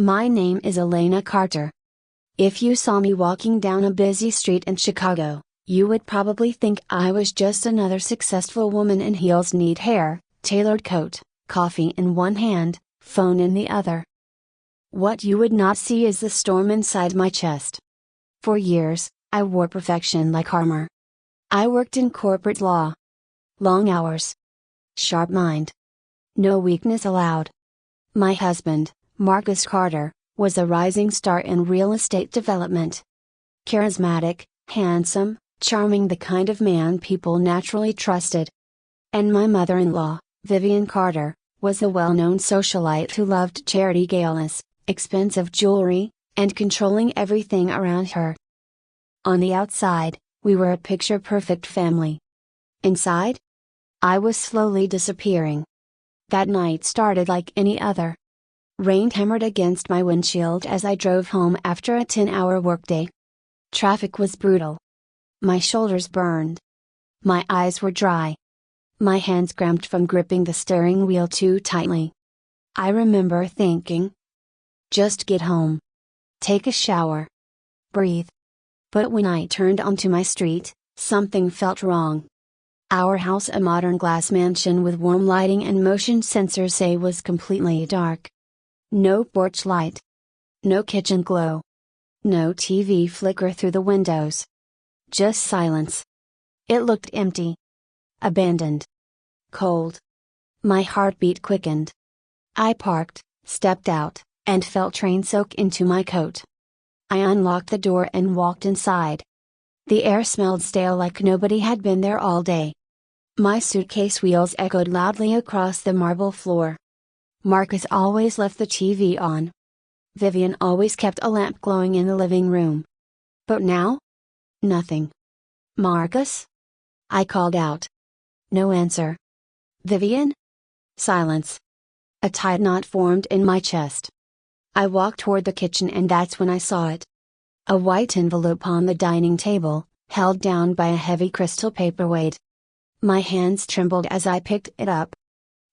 My name is Elena Carter. If you saw me walking down a busy street in Chicago, you would probably think I was just another successful woman in heels, neat hair, tailored coat, coffee in one hand, phone in the other. What you would not see is the storm inside my chest. For years, I wore perfection like armor. I worked in corporate law. Long hours. Sharp mind. No weakness allowed. My husband, Marcus Carter, was a rising star in real estate development. Charismatic, handsome, charming, the kind of man people naturally trusted. And my mother-in-law, Vivian Carter, was a well-known socialite who loved charity galas, expensive jewelry, and controlling everything around her. On the outside, we were a picture-perfect family. Inside? I was slowly disappearing. That night started like any other. Rain hammered against my windshield as I drove home after a 10-hour workday. Traffic was brutal. My shoulders burned. My eyes were dry. My hands cramped from gripping the steering wheel too tightly. I remember thinking, just get home. Take a shower. Breathe. But when I turned onto my street, something felt wrong. Our house, a modern glass mansion with warm lighting and motion sensors, was completely dark. No porch light. No kitchen glow. No TV flicker through the windows. Just silence. It looked empty. Abandoned. Cold. My heartbeat quickened. I parked, stepped out, and felt rain soak into my coat. I unlocked the door and walked inside. The air smelled stale, like nobody had been there all day. My suitcase wheels echoed loudly across the marble floor. Marcus always left the TV on. Vivian always kept a lamp glowing in the living room. But now? Nothing. Marcus? I called out. No answer. Vivian? Silence. A tight knot formed in my chest. I walked toward the kitchen, and that's when I saw it. A white envelope on the dining table, held down by a heavy crystal paperweight. My hands trembled as I picked it up.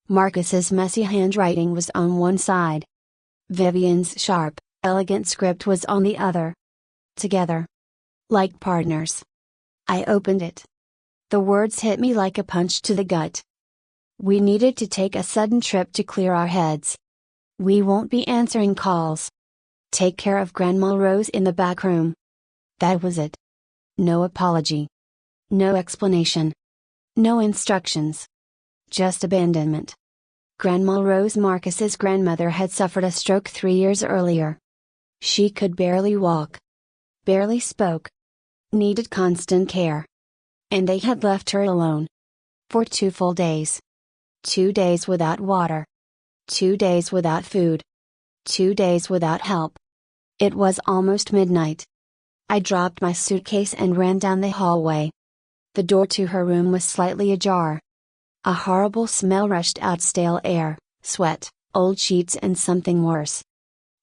Marcus's messy handwriting was on one side. Vivian's sharp, elegant script was on the other. Together. Like partners. I opened it. The words hit me like a punch to the gut. We needed to take a sudden trip to clear our heads. We won't be answering calls. Take care of Grandma Rose in the back room. That was it. No apology. No explanation. No instructions. Just abandonment. Grandma Rose, Marcus's grandmother, had suffered a stroke 3 years earlier. She could barely walk. Barely spoke. Needed constant care. And they had left her alone. For 2 full days. 2 days without water. 2 days without food. 2 days without help. It was almost midnight. I dropped my suitcase and ran down the hallway. The door to her room was slightly ajar. A horrible smell rushed out, stale air, sweat, old sheets, and something worse.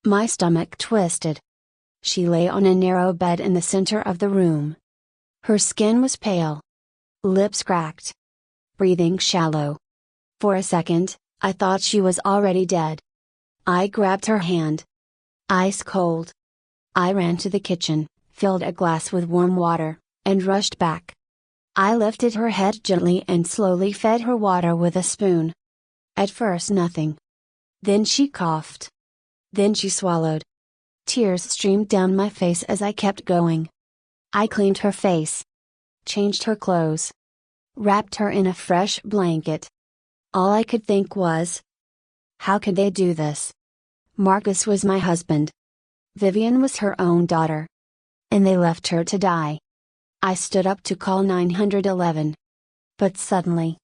My stomach twisted. She lay on a narrow bed in the center of the room. Her skin was pale. Lips cracked. Breathing shallow. For a second, I thought she was already dead. I grabbed her hand. Ice cold. I ran to the kitchen, filled a glass with warm water, and rushed back. I lifted her head gently and slowly fed her water with a spoon. At first nothing. Then she coughed. Then she swallowed. Tears streamed down my face as I kept going. I cleaned her face. Changed her clothes. Wrapped her in a fresh blanket. All I could think was, how could they do this? Marcus was my husband. Vivian was her own daughter. And they left her to die. I stood up to call 911. But suddenly,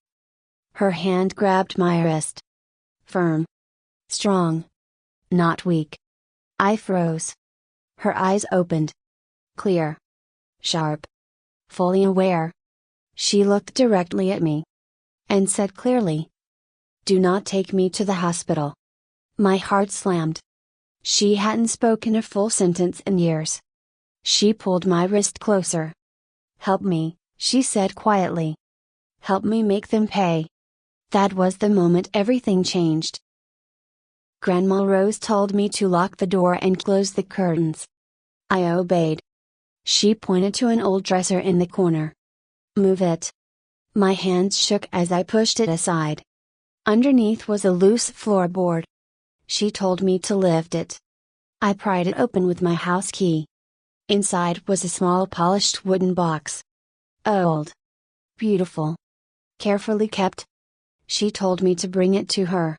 her hand grabbed my wrist. Firm. Strong. Not weak. I froze. Her eyes opened. Clear. Sharp. Fully aware. She looked directly at me. And said clearly, "Do not take me to the hospital." My heart slammed. She hadn't spoken a full sentence in years. She pulled my wrist closer. "Help me," she said quietly. "Help me make them pay." That was the moment everything changed. Grandma Rose told me to lock the door and close the curtains. I obeyed. She pointed to an old dresser in the corner. "Move it." My hands shook as I pushed it aside. Underneath was a loose floorboard. She told me to lift it. I pried it open with my house key. Inside was a small polished wooden box. Old. Beautiful. Carefully kept. She told me to bring it to her.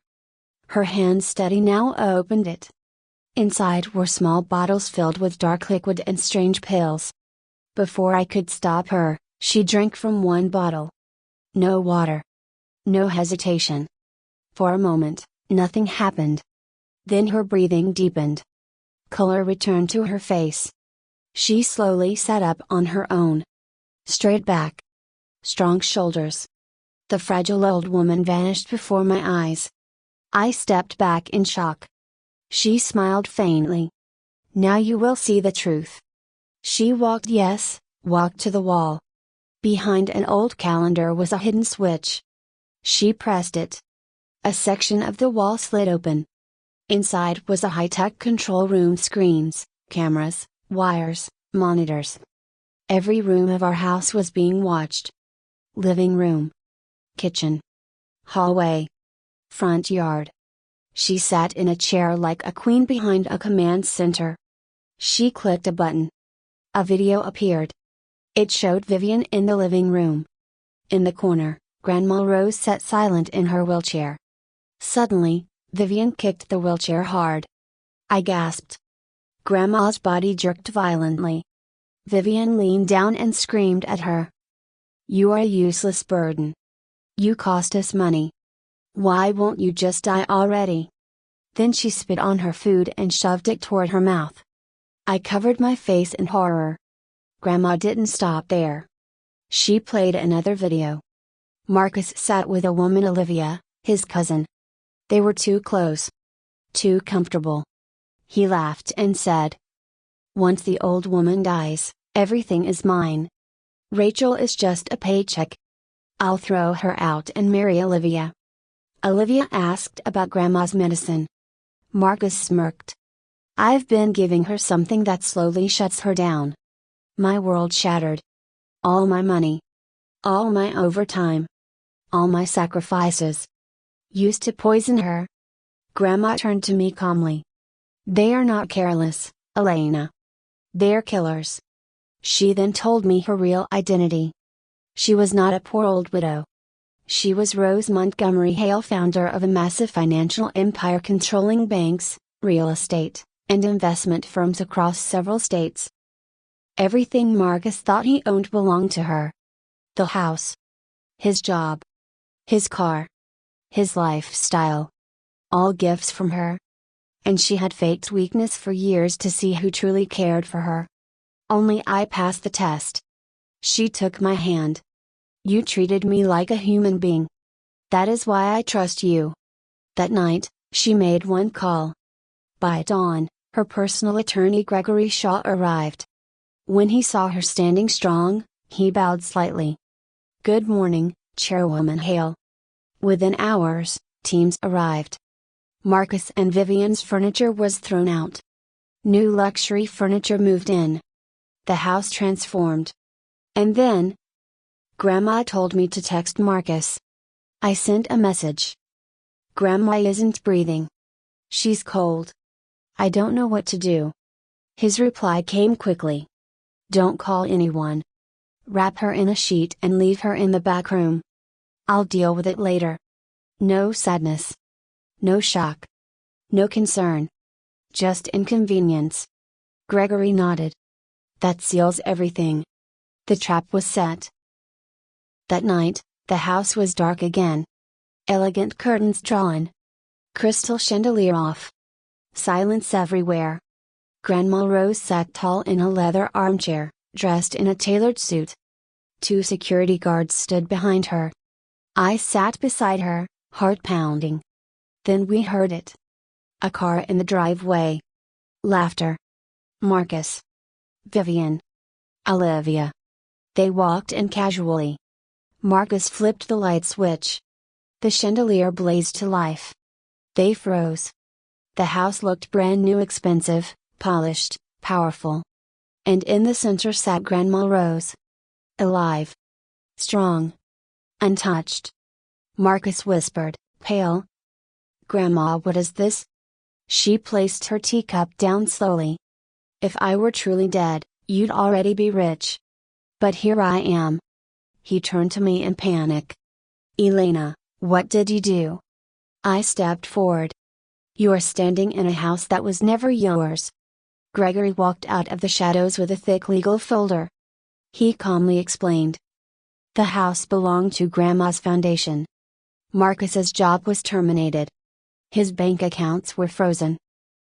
Her hand steady now opened it. Inside were small bottles filled with dark liquid and strange pills. Before I could stop her, she drank from one bottle. No water. No hesitation. For a moment, nothing happened. Then her breathing deepened. Color returned to her face. She slowly sat up on her own. Straight back. Strong shoulders. The fragile old woman vanished before my eyes. I stepped back in shock. She smiled faintly. "Now you will see the truth." She walked to the wall. Behind an old calendar was a hidden switch. She pressed it. A section of the wall slid open. Inside was a high-tech control room: screens, cameras, wires, monitors. Every room of our house was being watched. Living room. Kitchen. Hallway. Front yard. She sat in a chair like a queen behind a command center. She clicked a button. A video appeared. It showed Vivian in the living room. In the corner, Grandma Rose sat silent in her wheelchair. Suddenly, Vivian kicked the wheelchair hard. I gasped. Grandma's body jerked violently. Vivian leaned down and screamed at her. "You are a useless burden. You cost us money. Why won't you just die already?" Then she spit on her food and shoved it toward her mouth. I covered my face in horror. Grandma didn't stop there. She played another video. Marcus sat with a woman, Olivia, his cousin. They were too close. Too comfortable. He laughed and said, "Once the old woman dies, everything is mine. Rachel is just a paycheck. I'll throw her out and marry Olivia." Olivia asked about Grandma's medicine. Marcus smirked. "I've been giving her something that slowly shuts her down." My world shattered. All my money. All my overtime. All my sacrifices. Used to poison her. Grandma turned to me calmly. "They are not careless, Elena. They're killers." She then told me her real identity. She was not a poor old widow. She was Rose Montgomery Hale, founder of a massive financial empire controlling banks, real estate, and investment firms across several states. Everything Marcus thought he owned belonged to her. The house. His job. His car. His lifestyle. All gifts from her. And she had faked weakness for years to see who truly cared for her. Only I passed the test. She took my hand. "You treated me like a human being. That is why I trust you." That night, she made one call. By dawn, her personal attorney Gregory Shaw arrived. When he saw her standing strong, he bowed slightly. "Good morning, Chairwoman Hale." Within hours, teams arrived. Marcus and Vivian's furniture was thrown out. New luxury furniture moved in. The house transformed. And then, Grandma told me to text Marcus. I sent a message. "Grandma isn't breathing. She's cold. I don't know what to do." His reply came quickly. "Don't call anyone. Wrap her in a sheet and leave her in the back room. I'll deal with it later." No sadness. No shock. No concern. Just inconvenience. Gregory nodded. "That seals everything. The trap was set." That night, the house was dark again. Elegant curtains drawn. Crystal chandelier off. Silence everywhere. Grandma Rose sat tall in a leather armchair, dressed in a tailored suit. 2 security guards stood behind her. I sat beside her, heart pounding. Then we heard it. A car in the driveway. Laughter. Marcus. Vivian. Olivia. They walked in casually. Marcus flipped the light switch. The chandelier blazed to life. They froze. The house looked brand new, expensive, polished, powerful. And in the center sat Grandma Rose. Alive. Strong. Untouched. Marcus whispered, pale. Grandma, what is this? She placed her teacup down slowly. If I were truly dead, you'd already be rich. But here I am. He turned to me in panic. Elena, what did you do? I stepped forward. You are standing in a house that was never yours. Gregory walked out of the shadows with a thick legal folder. He calmly explained. The house belonged to Grandma's foundation. Marcus's job was terminated. His bank accounts were frozen.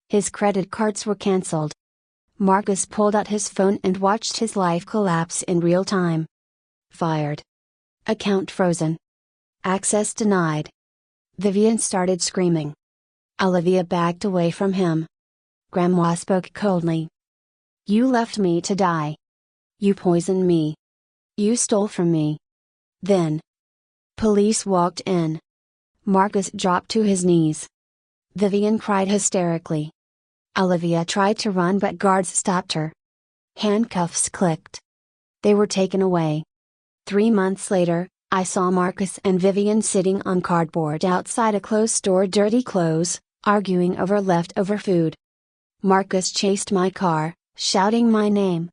His credit cards were cancelled. Marcus pulled out his phone and watched his life collapse in real time. Fired. Account frozen. Access denied. Vivian started screaming. Olivia backed away from him. Grandma spoke coldly. You left me to die. You poisoned me. You stole from me. Then. Police walked in. Marcus dropped to his knees. Vivian cried hysterically. Olivia tried to run but guards stopped her. Handcuffs clicked. They were taken away. 3 months later, I saw Marcus and Vivian sitting on cardboard outside a clothes store, dirty clothes, arguing over leftover food. Marcus chased my car, shouting my name.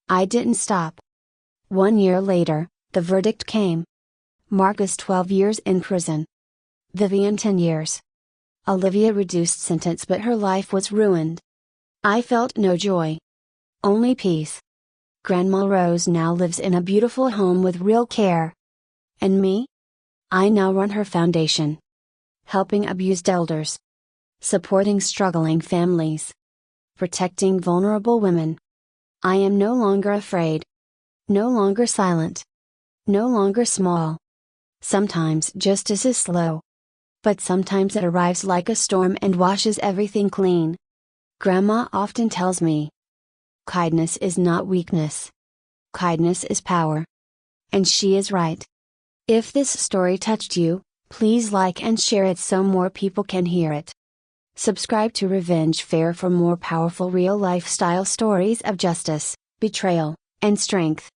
I didn't stop. 1 year later, the verdict came. Marcus 12 years in prison. Vivian 10 years. Olivia reduced sentence, but her life was ruined. I felt no joy. Only peace. Grandma Rose now lives in a beautiful home with real care. And me? I now run her foundation. Helping abused elders. Supporting struggling families. Protecting vulnerable women. I am no longer afraid. No longer silent. No longer small. Sometimes justice is slow. But sometimes it arrives like a storm and washes everything clean. Grandma often tells me. Kindness is not weakness. Kindness is power. And she is right. If this story touched you, please like and share it so more people can hear it. Subscribe to Revenge Fair for more powerful real lifestyle stories of justice, betrayal, and strength.